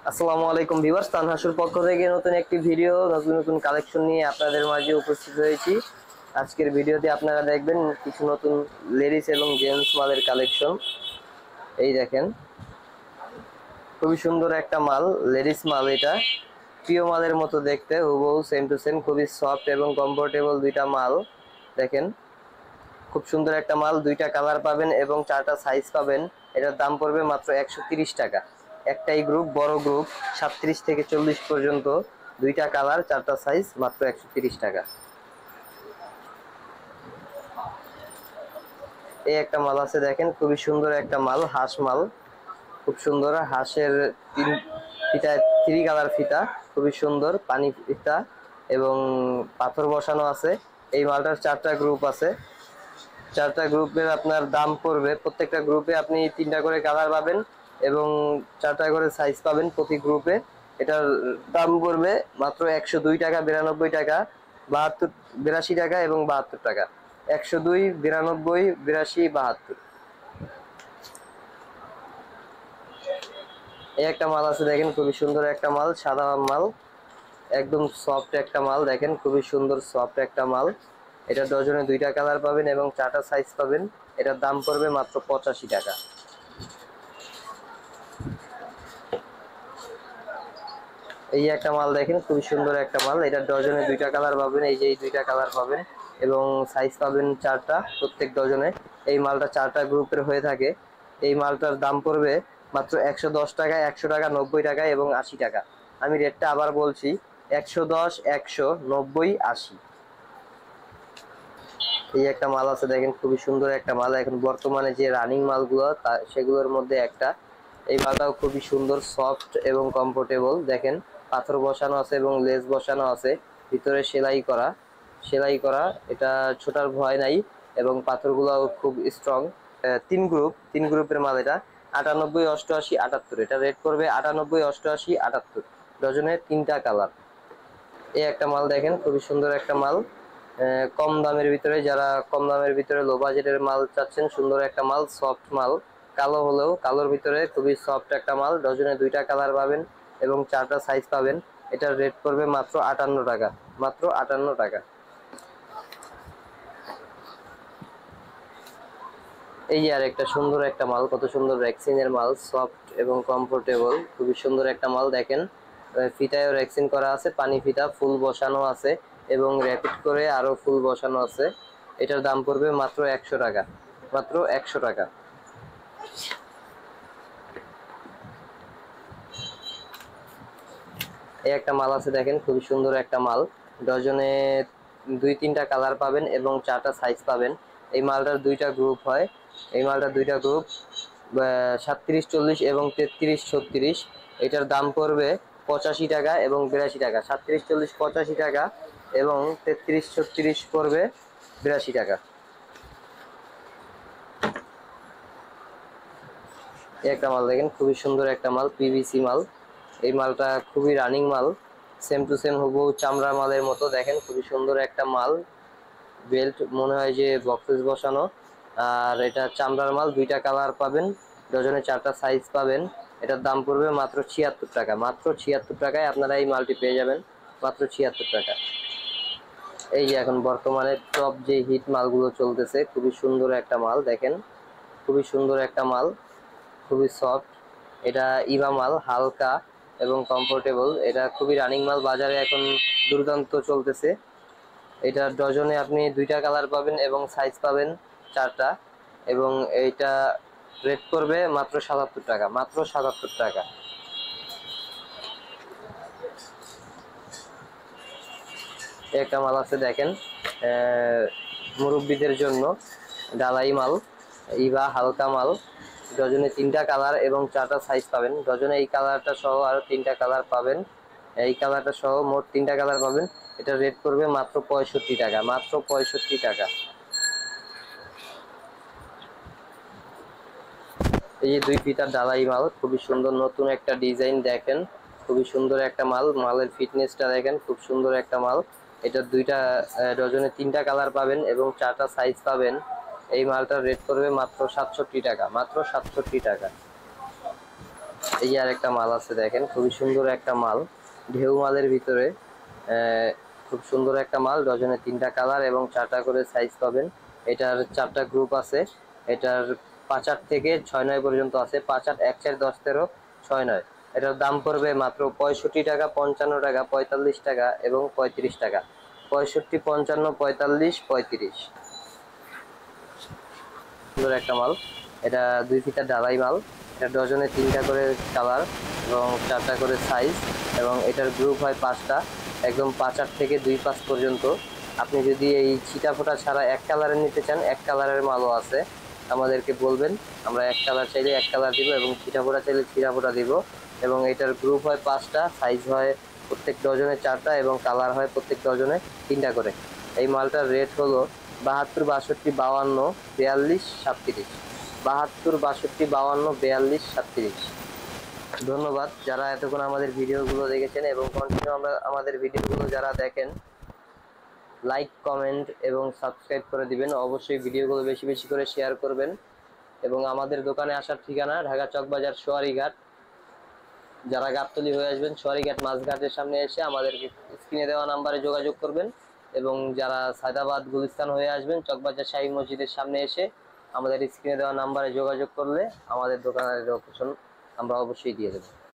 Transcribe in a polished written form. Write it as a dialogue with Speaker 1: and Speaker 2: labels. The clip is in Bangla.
Speaker 1: আসসালামু আলাইকুম ভিউয়ার্স, তানহাসুর পক্ষ থেকে নতুন একটি ভিডিও নতুন নতুন কালেকশন নিয়ে আপনাদের মাঝে উপস্থিত হয়েছি। আজকের ভিডিওতে আপনারা দেখবেন কিছু নতুন লেডিস এবং জেন্টস মালের কালেকশন। এই দেখেন, খুবই সুন্দর একটা মাল, লেডিস মাল। এটা প্রিয় মালের মতো দেখতে, হুবহু সেম টু সেম, খুবই সফট এবং কমফোর্টেবল দুইটা মাল। দেখেন, খুব সুন্দর একটা মাল, দুইটা কালার পাবেন এবং চারটা সাইজ পাবেন। এটার দাম পড়বে মাত্র 130 টাকা। একটাই গ্রুপ, বড় গ্রুপ 37 থেকে 40 পর্যন্ত, দুইটা কালার, চারটা সাইজ, মাত্র 130 টাকা। এই একটা মাল আছে, দেখেন খুবই সুন্দর একটা মাল, হাঁস মাল। খুব সুন্দর হাঁসের তিন ফিতা, থ্রি কালার ফিতা, খুবই সুন্দর পানি ফিতা এবং পাথর বসানো আছে। এই মালটার চারটা গ্রুপ আছে। চারটা গ্রুপের আপনার দাম পড়বে, প্রত্যেকটা গ্রুপে আপনি তিনটা করে কালার পাবেন এবং চারটা করে সাইজ পাবেন প্রতি গ্রুপে। এটার দাম পড়বে মাত্র 102 টাকা, 92 টাকা, 72, 82 টাকা এবং 72 টাকা। 102, 92, 82, 72। এই একটা মাল আছে, দেখেন খুবই সুন্দর একটা মাল, সাদা মাল, একদম সফট একটা মাল। দেখেন খুবই সুন্দর সফট একটা মাল। এটা ডজনে দুইটা কালার পাবেন এবং চারটা সাইজ পাবেন। এটার দাম পড়বে মাত্র 85 টাকা। এই একটা মাল দেখেন, খুবই সুন্দর একটা মাল। এটা ডজনে দুইটা কালার পাবেন, এই যে এই দুইটা কালার পাবেন এবং সাইজ পাবেন চারটা প্রত্যেক ডজনে। এই মালটা চারটা গ্রুপের হয়ে থাকে। এই মালটার দাম পড়বে মাত্র 110 টাকা, 100 টাকা, 90 টাকা এবং 80 টাকা। আমি রেটটা আবার বলছি, 110, 100, 90, 80। এই একটা মাল আছে, দেখেন খুবই সুন্দর একটা মাল, এখন বর্তমানে যে রানিং মালগুলো সেগুলোর মধ্যে একটা। এই মালটাও খুবই সুন্দর, সফট এবং কমফোর্টেবল। দেখেন পাথর বসানো আছে এবং লেস বসানো আছে, ভিতরে সেলাই করা, সেলাই করা। এটা ছোটার ভয় নাই এবং পাথরগুলো খুব স্ট্রং। তিন গ্রুপের মাল এটা। 98, 88, 78। এটা রেট করবে 98, 88, 78, ডজনে তিনটা কালার। এই একটা মাল দেখেন, খুবই সুন্দর একটা মাল, কম দামের ভিতরে, যারা কম দামের ভিতরে লো বাজেটের মাল চাচ্ছেন, সুন্দর একটা মাল, সফট মাল, কালো হলেও কালোর ভিতরে খুবই সফট একটা মাল। ডজনে দুইটা কালার পাবেন এবং চারটা সাইজ পাবেন। এটার রেট পড়বে মাত্র 58 টাকা, মাত্র 58 টাকা। এই যে আর একটা সুন্দর একটা মাল, কত সুন্দর রেক্সিনের মাল, সফট এবং কমফোর্টেবল, খুবই সুন্দর একটা মাল। দেখেন ফিতায়ও রেক্সিন করা আছে, পানি ফিতা ফুল বসানো আছে এবং র্যাপিড করে আরো ফুল বসানো আছে। এটার দাম পড়বে মাত্র 100 টাকা, মাত্র 100 টাকা। এই একটা মাল আছে, দেখেন খুবই সুন্দর একটা মাল, ডজনে দুই তিনটা কালার পাবেন এবং চারটা সাইজ পাবেন। এই মালটার দুইটা গ্রুপ হয়, এই মালটার দুইটা গ্রুপ 37, 40 এবং 33, 36। এটার দাম পড়বে 85 টাকা এবং 82 টাকা। 37, 40, 85 টাকা এবং 33, 36 পড়বে 82 টাকা। এই একটা মাল দেখেন, খুবই সুন্দর একটা মাল, পিভিসি মাল। এই মালটা খুবই রানিং মাল, সেম টু সেম হুবহু চামড়া মালের মতো। দেখেন খুবই সুন্দর একটা মাল, বেল্ট মনে হয় যে বক্সেস বসানো। আর এটা চামড়ার মাল, দুইটা কালার পাবেন, ডজনে চারটা সাইজ পাবেন। এটার দাম পড়বে মাত্র 76 টাকা, মাত্র 76 টাকায় আপনারা এই মালটি পেয়ে যাবেন, মাত্র 76 টাকা। এই যে এখন বর্তমানে টপ যে হিট মালগুলো চলতেছে, খুবই সুন্দর একটা মাল। দেখেন খুবই সুন্দর একটা মাল, খুবই সফট। এটা ইভা মাল, হালকা এবং কমফোর্টেবল। এটা খুবই রানিং মাল, বাজারে এখন দুর্দান্ত চলতেছে। এটা ডজনে আপনি দুইটা কালার পাবেন এবং সাইজ পাবেন চারটা এবং এইটা রেট করবে মাত্র 77 টাকা, মাত্র 77 টাকা। একটা মাল আছে, দেখেন মুরব্বীদের জন্য ডালাই মাল, ইভা হালকা মাল, ডজনে তিনটা কালার এবং চারটা সাইজ পাবেন। ডজনে এই কালারটা সহ আরো তিনটা কালার পাবেন, এই কালারটা সহ মোট তিনটা কালার পাবেন। এটা রেট করবে মাত্র 65 টাকা, মাত্র 65 টাকা। এই যে দুই ফিতার ডালাই মাল, খুবই সুন্দর, নতুন একটা ডিজাইন। দেখেন খুবই সুন্দর একটা মাল, মালের ফিটনেসটা দেখেন, খুব সুন্দর একটা মাল। এটা দুইটা ডজনে তিনটা কালার পাবেন এবং চারটা সাইজ পাবেন। এই মালটার রেট করবে মাত্র 67 টাকা, মাত্র 67 টাকা। এই আর একটা মাল আছে, দেখেন খুবই সুন্দর একটা মাল, ঢেউ মালের ভিতরে খুব সুন্দর একটা মাল। ডজনে 3টা কালার এবং 4টা করে সাইজ পাবেন। এটার 4টা গ্রুপ আছে। এটার 5-8 থেকে 6-9 পর্যন্ত আছে। 5-8, 1-4, 10-13, 6-9। এটার দাম পড়বে মাত্র 65 টাকা, 55 টাকা, 45 টাকা এবং 35 টাকা। 65, 55, 45, 35। সুন্দর একটা মাল। এটা 2 ফিটার ঢালাই মাল। এটা ডজনে 3টা করে কালার এবং 4টা করে সাইজ এবং এটার গ্রুপ হয় 5টা, একদম 5-8 থেকে 2-5 পর্যন্ত। আপনি যদি এই ছিটা ফোটা ছাড়া এক কালারের নিতে চান, এক কালারের মালও আছে, আমাদেরকে বলবেন, আমরা এক কালার চাইলে এক কালার দিব এবং ছিটা ফোটা চাইলে ছিটা ফোটা দিব। এবং এটার গ্রুপ হয় 5টা, সাইজ হয় প্রত্যেক ডজনে 4টা এবং কালার হয় প্রত্যেক ডজনে 3টা করে। এই মালটার রেট হলো 72, 62, 52, 42, 37। 72, 62, 52, 42, 37। ধন্যবাদ যারা এতক্ষণ আমাদের ভিডিওগুলো দেখেছেন এবং কন্টিনিউ আমাদের ভিডিওগুলো যারা দেখেন, লাইক, কমেন্ট এবং সাবস্ক্রাইব করে দিবেন। অবশ্যই ভিডিওগুলো বেশি বেশি করে শেয়ার করবেন। এবং আমাদের দোকানে আসার ঠিকানা ঢাকা চকবাজার সোয়ারীঘাট। যারা গাবতলী হয়ে আসবেন, সোয়ারীঘাট মাছঘাটের সামনে এসে আমাদেরকে স্ক্রিনে দেওয়া নাম্বারে যোগাযোগ করবেন। এবং যারা সায়দাবাদ গুলিস্তান হয়ে আসবেন, চকবাজার শাহী মসজিদের সামনে এসে আমাদের স্ক্রিনে দেওয়া নাম্বারে যোগাযোগ করলে আমাদের দোকানের লোকেশন আমরা অবশ্যই দিয়ে দেবো।